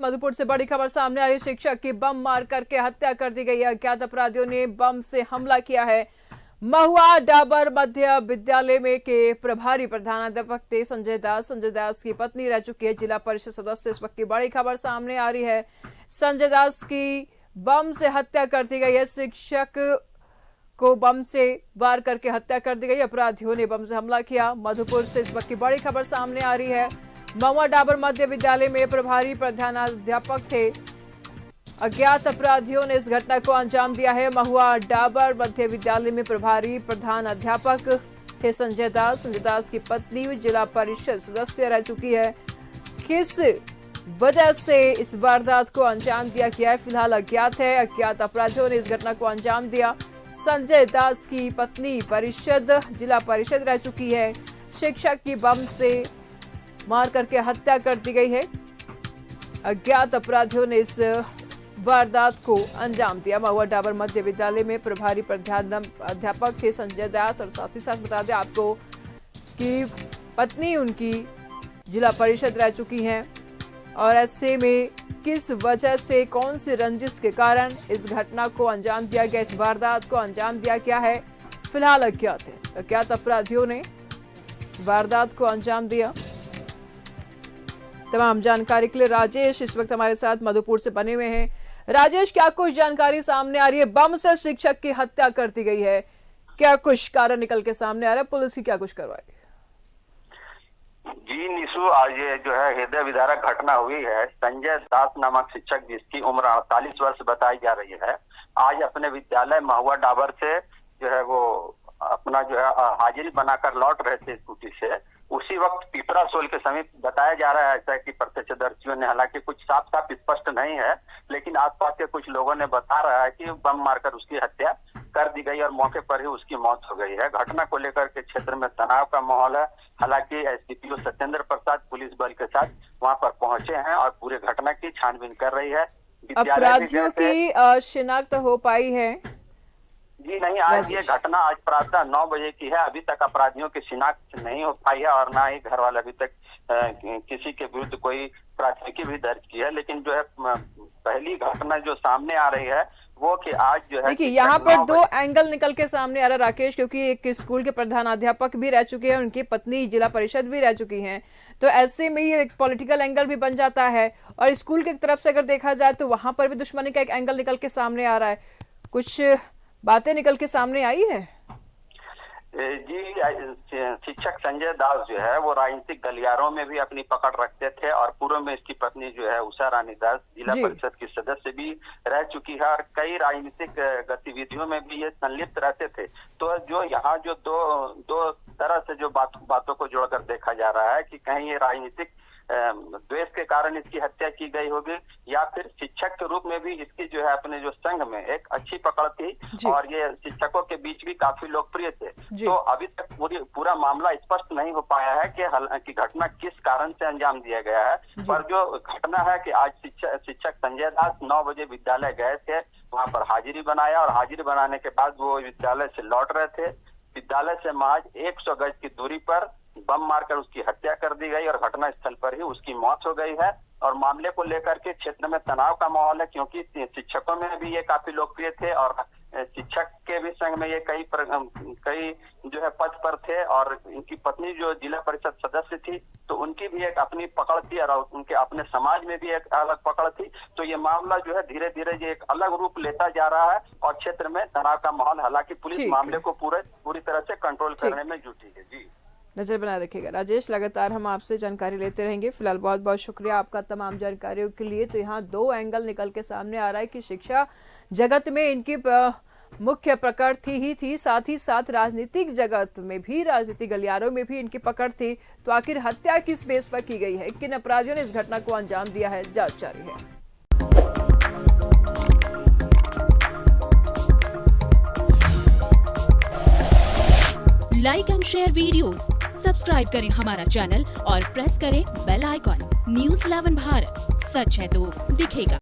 मधुपुर से बड़ी खबर सामने आ रही। शिक्षक की बम मार करके हत्या कर दी गई है। अज्ञात अपराधियों ने बम से हमला किया है। महुआ डाबर मध्य विद्यालय में के प्रभारी प्रधानाध्यापक थे संजय दास की पत्नी रह चुकी है जिला परिषद सदस्य। इस वक्त की बड़ी खबर सामने आ रही है। संजय दास की बम से हत्या कर दी गई है। शिक्षक को बम से वार करके हत्या कर दी गई। अपराधियों ने बम से हमला किया। मधुपुर से इस वक्त की बड़ी खबर सामने आ रही है। महुआ डाबर मध्य विद्यालय में प्रभारी प्रधानाध्यापक थे। अज्ञात अपराधियों ने इस घटना को अंजाम दिया है। महुआ डाबर मध्य विद्यालय में प्रभारी प्रधानाध्यापक थे संजय दास की पत्नी जिला परिषद सदस्य रह चुकी है। किस वजह से इस वारदात को अंजाम दिया गया है फिलहाल अज्ञात है। अज्ञात अपराधियों ने इस घटना को अंजाम दिया। संजय दास की पत्नी जिला परिषद रह चुकी है। शिक्षक की बम से मार करके हत्या कर दी गई है। अज्ञात अपराधियों ने इस वारदात को अंजाम दिया। महुआ डाबर मध्य विद्यालय में प्रभारी प्रधानाध्यापक थे संजय दास और साथ ही साथ बता दें आपको कि पत्नी उनकी जिला परिषद रह चुकी हैं और ऐसे में किस वजह से कौन सी रंजिश के कारण इस घटना को अंजाम दिया गया, इस वारदात को अंजाम दिया गया है फिलहाल अज्ञात है। अज्ञात अपराधियों ने इस वारदात को अंजाम दिया। तमाम जानकारी के लिए राजेश इस वक्त हमारे साथ मधुपुर से बने हुए हैं। राजेश, क्या कुछ जानकारी सामने आ रही है? बम से शिक्षक की हत्या कर दी गई है, क्या कुछ कारण निकल के सामने आ रहा है? पुलिस की क्या कुछ कार्रवाई? जी निशु, आज ये जो है हृदय विदारक घटना हुई है। संजय दास नामक शिक्षक जिसकी उम्र 48 वर्ष बताई जा रही है, आज अपने विद्यालय महुआ डाबर से जो है वो अपना जो है हाजिरी बनाकर लौट रहे थे स्कूटी से। उसी वक्त पिपरा सोल के समीप बताया जा रहा है ऐसा कि प्रत्यक्षदर्शियों ने, हालांकि कुछ साफ स्पष्ट नहीं है, लेकिन आसपास के कुछ लोगों ने बता रहा है कि बम मारकर उसकी हत्या कर दी गई और मौके पर ही उसकी मौत हो गई है। घटना को लेकर के क्षेत्र में तनाव का माहौल है। हालांकि एसडीपीओ सत्येंद्र प्रसाद पुलिस बल के साथ वहां पर पहुंचे हैं और पूरे घटना की छानबीन कर रही है। अपराधियों की शिनाख्त हो पाई है? जी नहीं, आज ये घटना आज प्रातः 9 बजे की है। अभी तक अपराधियों की शिनाख्त नहीं हो पाई है और ना ही घर वाले अभी तक किसी के विरुद्ध कोई प्राथमिकी भी दर्ज की है। लेकिन जो है पहली घटना जो सामने आ रही है वो कि आज जो है, देखिए यहाँ पर दो एंगल निकल के सामने आ रहा है राकेश, क्योंकि एक स्कूल के प्रधानाध्यापक भी रह चुके हैं, उनकी पत्नी जिला परिषद भी रह चुकी हैं, तो ऐसे में ये एक पॉलिटिकल एंगल भी बन जाता है। और स्कूल की तरफ से अगर देखा जाए तो वहां पर भी दुश्मनी का एक एंगल निकल के सामने आ रहा है। कुछ बातें निकल के सामने आई है? जी, शिक्षक संजय दास जो है वो राजनीतिक गलियारों में भी अपनी पकड़ रखते थे और पूर्व में इसकी पत्नी जो है उषा रानी दास जिला परिषद की सदस्य भी रह चुकी है और कई राजनीतिक गतिविधियों में भी ये संलिप्त रहते थे। तो जो यहाँ जो दो तरह से जो बातों को जोड़कर देखा जा रहा है कि कहीं ये राजनीतिक द्वेष के कारण इसकी हत्या की गई होगी या फिर शिक्षक के रूप में भी इसकी जो है अपने जो संघ में एक अच्छी पकड़ थी और ये शिक्षकों के बीच भी काफी लोकप्रिय थे। तो अभी तक पूरा मामला स्पष्ट नहीं हो पाया है कि घटना किस कारण से अंजाम दिया गया है। पर जो घटना है कि आज शिक्षक संजय दास 9 बजे विद्यालय गए थे, वहां पर हाजिरी बनाया और हाजिरी बनाने के बाद वो विद्यालय से लौट रहे थे। विद्यालय से महज 100 गज की दूरी पर बम मारकर उसकी हत्या कर दी गई और घटना स्थल पर ही उसकी मौत हो गई है। और मामले को लेकर के क्षेत्र में तनाव का माहौल है, क्योंकि शिक्षकों में भी ये काफी लोकप्रिय थे और शिक्षक के भी संघ में ये कई जो है पद पर थे और इनकी पत्नी जो जिला परिषद सदस्य थी तो उनकी भी एक अपनी पकड़ थी और उनके अपने समाज में भी एक अलग पकड़ थी। तो ये मामला जो है धीरे धीरे ये एक अलग रूप लेता जा रहा है और क्षेत्र में तनाव का माहौल, हालांकि पुलिस मामले को पूरी तरह से कंट्रोल करने में जुटी है। जी, नजर बनाए रखिएगा राजेश, लगातार हम आपसे जानकारी लेते रहेंगे। फिलहाल बहुत बहुत शुक्रिया आपका तमाम जानकारियों के लिए। तो यहाँ दो एंगल निकल के सामने आ रहा है कि शिक्षा जगत में इनकी मुख्य पकड़ थी, साथ ही साथ राजनीतिक जगत में भी, राजनीतिक गलियारों में भी इनकी पकड़ थी। तो आखिर हत्या किस बेस पर की गई है, किन अपराधियों ने इस घटना को अंजाम दिया है, जांच जारी है। Like and share videos, subscribe करें हमारा चैनल और प्रेस करें बेल आइकॉन। News 11 भारत, सच है तो दिखेगा।